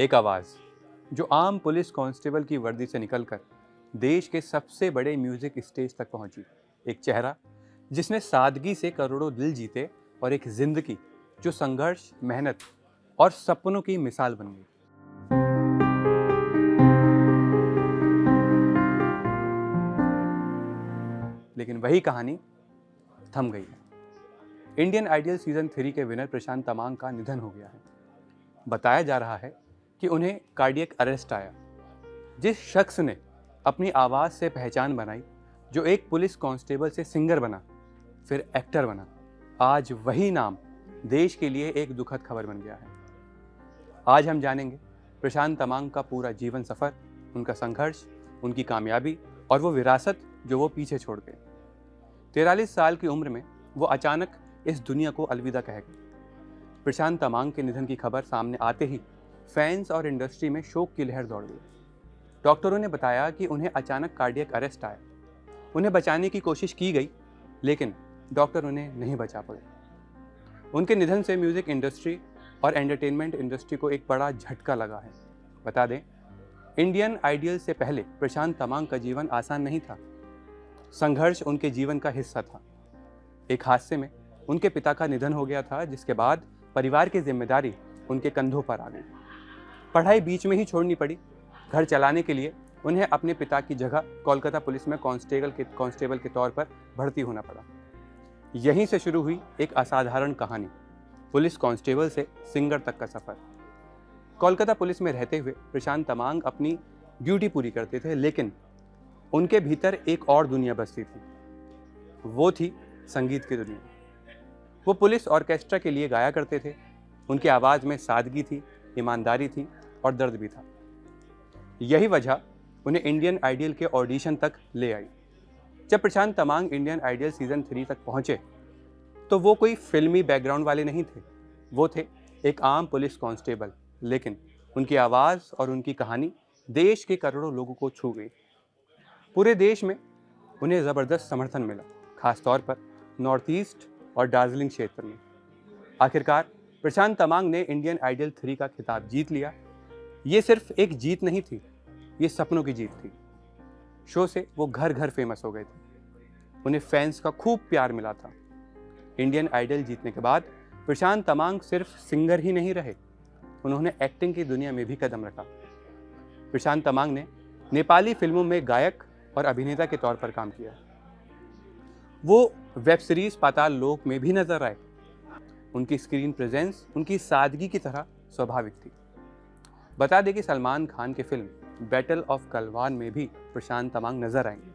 एक आवाज़ जो आम पुलिस कांस्टेबल की वर्दी से निकलकर देश के सबसे बड़े म्यूजिक स्टेज तक पहुंची। एक चेहरा जिसने सादगी से करोड़ों दिल जीते और एक जिंदगी जो संघर्ष, मेहनत और सपनों की मिसाल बन गई। लेकिन वही कहानी थम गई है। इंडियन आइडियल सीजन 3 के विनर प्रशांत तमांग का निधन हो गया है। बताया जा रहा है कि उन्हें कार्डियक अरेस्ट आया। जिस शख्स ने अपनी आवाज़ से पहचान बनाई, जो एक पुलिस कांस्टेबल से सिंगर बना, फिर एक्टर बना, आज वही नाम देश के लिए एक दुखद खबर बन गया है। आज हम जानेंगे प्रशांत तमांग का पूरा जीवन सफ़र, उनका संघर्ष, उनकी कामयाबी और वो विरासत जो वो पीछे छोड़ गए। 43 साल की उम्र में वो अचानक इस दुनिया को अलविदा कह गए। प्रशांत तमांग के निधन की खबर सामने आते ही फैंस और इंडस्ट्री में शोक की लहर दौड़ गई। डॉक्टरों ने बताया कि उन्हें अचानक कार्डियक अरेस्ट आया। उन्हें बचाने की कोशिश की गई, लेकिन डॉक्टर उन्हें नहीं बचा पाए। उनके निधन से म्यूजिक इंडस्ट्री और एंटरटेनमेंट इंडस्ट्री को एक बड़ा झटका लगा है। बता दें, इंडियन आइडियल से पहले प्रशांत तमांग का जीवन आसान नहीं था। संघर्ष उनके जीवन का हिस्सा था। एक हादसे में उनके पिता का निधन हो गया था, जिसके बाद परिवार की जिम्मेदारी उनके कंधों पर आ गई। पढ़ाई बीच में ही छोड़नी पड़ी। घर चलाने के लिए उन्हें अपने पिता की जगह कोलकाता पुलिस में कांस्टेबल के तौर पर भर्ती होना पड़ा। यहीं से शुरू हुई एक असाधारण कहानी, पुलिस कांस्टेबल से सिंगर तक का सफ़र। कोलकाता पुलिस में रहते हुए प्रशांत तमांग अपनी ड्यूटी पूरी करते थे, लेकिन उनके भीतर एक और दुनिया बसती थी। वो थी संगीत की दुनिया। वो पुलिस ऑर्केस्ट्रा के लिए गाया करते थे। उनकी आवाज़ में सादगी थी, ईमानदारी थी और दर्द भी था। यही वजह उन्हें इंडियन आइडियल के ऑडिशन तक ले आई। जब प्रशांत तमांग इंडियन आइडियल सीजन 3 तक पहुंचे, तो वो कोई फिल्मी बैकग्राउंड वाले नहीं थे। वो थे एक आम पुलिस कांस्टेबल, लेकिन उनकी आवाज़ और उनकी कहानी देश के करोड़ों लोगों को छू गई। पूरे देश में उन्हें ज़बरदस्त समर्थन मिला, खासतौर पर नॉर्थ ईस्ट और दार्जिलिंग क्षेत्र में। आखिरकार प्रशांत तमांग ने इंडियन आइडियल 3 का खिताब जीत लिया। ये सिर्फ एक जीत नहीं थी, ये सपनों की जीत थी। शो से वो घर घर फेमस हो गए थे। उन्हें फैंस का खूब प्यार मिला था। इंडियन आइडल जीतने के बाद प्रशांत तमांग सिर्फ सिंगर ही नहीं रहे, उन्होंने एक्टिंग की दुनिया में भी कदम रखा। प्रशांत तमांग ने नेपाली फिल्मों में गायक और अभिनेता के तौर पर काम किया। वो वेब सीरीज पाताल लोक में भी नजर आए। उनकी स्क्रीन प्रेजेंस उनकी सादगी की तरह स्वाभाविक थी। बता दें कि सलमान खान के फिल्म बैटल ऑफ गलवान में भी प्रशांत तमांग नजर आएंगे,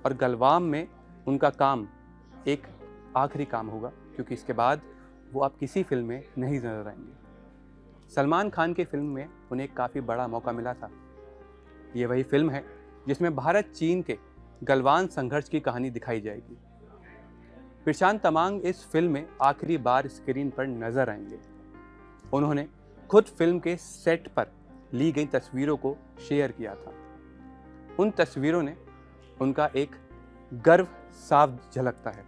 और गलवान में उनका काम एक आखिरी काम होगा, क्योंकि इसके बाद वो अब किसी फिल्म में नहीं नजर आएंगे। सलमान खान के फिल्म में उन्हें काफ़ी बड़ा मौका मिला था। ये वही फिल्म है जिसमें भारत चीन के गलवान संघर्ष की कहानी दिखाई जाएगी। प्रशांत तमांग इस फिल्म में आखिरी बार स्क्रीन पर नजर आएंगे। उन्होंने खुद फिल्म के सेट पर ली गई तस्वीरों को शेयर किया था। उन तस्वीरों ने उनका एक गर्व साफ झलकता है।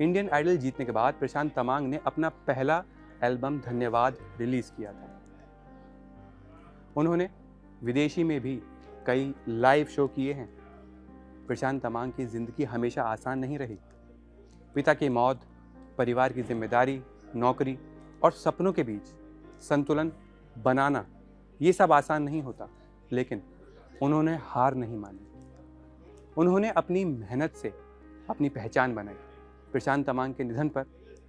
इंडियन आइडल जीतने के बाद प्रशांत तमांग ने अपना पहला एल्बम धन्यवाद रिलीज किया था। उन्होंने विदेशी में भी कई लाइव शो किए हैं। प्रशांत तमांग की जिंदगी हमेशा आसान नहीं रही। पिता की मौत, परिवार की जिम्मेदारी, नौकरी और सपनों के बीच संतुलन बनाना, ये सब आसान नहीं होता, लेकिन उन्होंने हार नहीं मानी। उन्होंने अपनी मेहनत से अपनी पहचान बनाई। प्रशांत तमांग के निधन पर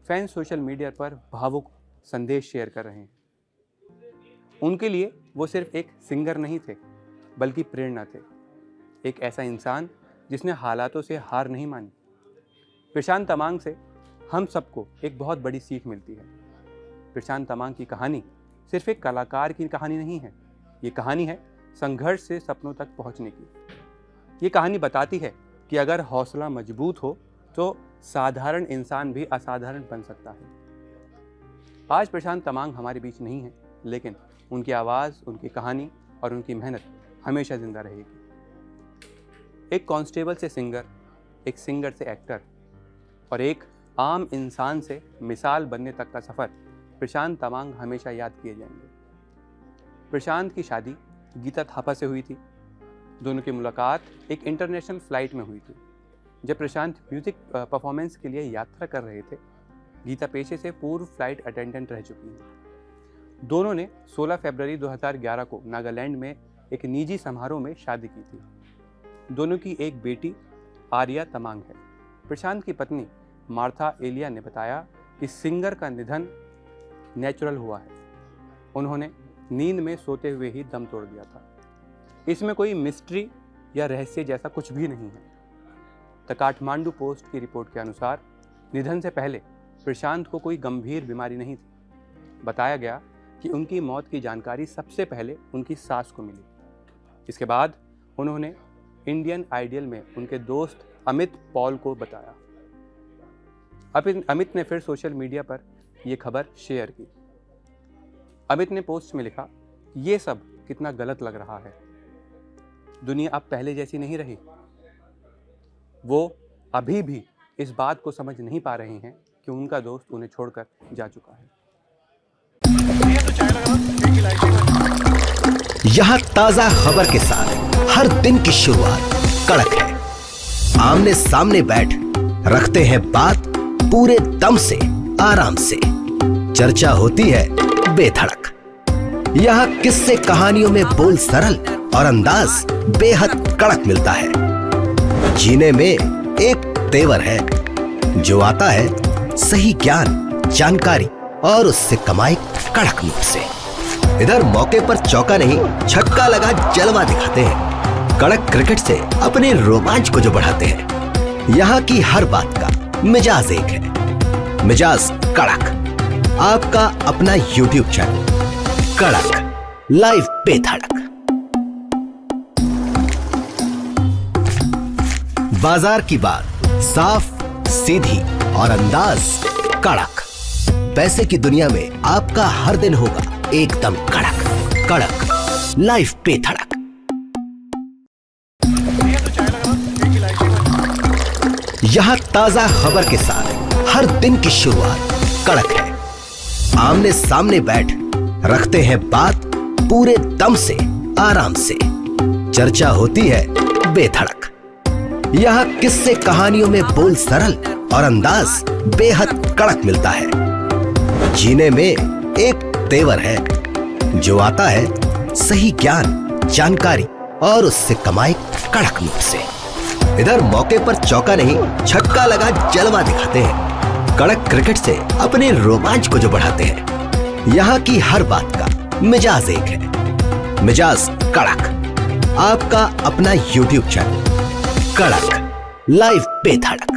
फैंस सोशल मीडिया पर भावुक संदेश शेयर कर रहे हैं। उनके लिए वो सिर्फ एक सिंगर नहीं थे, बल्कि प्रेरणा थे। एक ऐसा इंसान जिसने हालातों से हार नहीं मानी। प्रशांत तमांग से हम सबको एक बहुत बड़ी सीख मिलती है। प्रशांत तमांग की कहानी सिर्फ एक कलाकार की कहानी नहीं है, ये कहानी है संघर्ष से सपनों तक पहुंचने की। ये कहानी बताती है कि अगर हौसला मजबूत हो तो साधारण इंसान भी असाधारण बन सकता है। आज प्रशांत तमांग हमारे बीच नहीं है, लेकिन उनकी आवाज़, उनकी कहानी और उनकी मेहनत हमेशा जिंदा रहेगी। एक कांस्टेबल से सिंगर, एक सिंगर से एक्टर और एक आम इंसान से मिसाल बनने तक का सफ़र प्रशांत तमांग हमेशा याद किए जाएंगे। प्रशांत की शादी गीता थापा से हुई थी। दोनों की मुलाकात एक इंटरनेशनल फ्लाइट में हुई थी। जब प्रशांत म्यूजिक परफॉर्मेंस के लिए यात्रा कर रहे थे, गीता पेशे से पूर्व फ्लाइट अटेंडेंट रह चुकी हैं। दोनों ने 16 फरवरी 2011 को नागालैंड में एक निजी समारोह में शादी की थी। दोनों की एक बेटी आर्या तमांग है। प्रशांत की पत्नी मार्था एलिया ने बताया कि सिंगर का निधन नेचुरल हुआ है। उन्होंने नींद में सोते हुए ही दम तोड़ दिया था। इसमें कोई मिस्ट्री या रहस्य जैसा कुछ भी नहीं है। द काठमांडू पोस्ट की रिपोर्ट के अनुसार निधन से पहले प्रशांत को कोई गंभीर बीमारी नहीं थी। बताया गया कि उनकी मौत की जानकारी सबसे पहले उनकी सास को मिली। इसके बाद उन्होंने इंडियन आइडियल में उनके दोस्त अमित पॉल को बताया। अमित ने फिर सोशल मीडिया पर यह खबर शेयर की। अमित ने पोस्ट में लिखा, ये सब कितना गलत लग रहा है। दुनिया अब पहले जैसी नहीं रही। वो अभी भी इस बात को समझ नहीं पा रहे हैं कि उनका दोस्त उन्हें छोड़कर जा चुका है। यहाँ ताजा खबर के साथ हर दिन की शुरुआत कड़क है। आमने सामने बैठ रखते हैं बात पूरे दम से, आराम से। चर्चा होती है बेधड़क। यहाँ किस्से कहानियों में बोल सरल और अंदाज बेहद कड़क मिलता है। जीने में एक तेवर है जो आता है सही ज्ञान, जानकारी और उससे कमाई कड़क मुंह से। इधर मौके पर चौका नहीं, छक्का लगा जलवा दिखाते हैं। कड़क क्रिकेट से अपने रोमांच को जो बढ़ाते हैं। यहाँ की हर बात का मिजाज एक है, मिजाज कड़क। आपका अपना YouTube चैनल कड़क लाइव बेधड़क। बाजार की बात साफ, सीधी और अंदाज कड़क। पैसे की दुनिया में आपका हर दिन होगा एकदम कड़क। कड़क लाइव बेधड़क। यहाँ ताजा खबर के साथ हर दिन की शुरुआत कड़क है। आमने सामने बैठ रखते हैं बात पूरे दम से, आराम से। चर्चा होती है बेधड़क। यहाँ किस्से कहानियों में बोल सरल और अंदाज बेहद कड़क मिलता है। जीने में एक तेवर है जो आता है सही ज्ञान, जानकारी और उससे कमाई कड़क मुंह से। इधर मौके पर चौका नहीं, छक्का लगा जलवा दिखाते हैं। कड़क क्रिकेट से अपने रोमांच को जो बढ़ाते हैं। यहाँ की हर बात का मिजाज एक है, मिजाज कड़क। आपका अपना YouTube चैनल कड़क लाइव बेधड़क।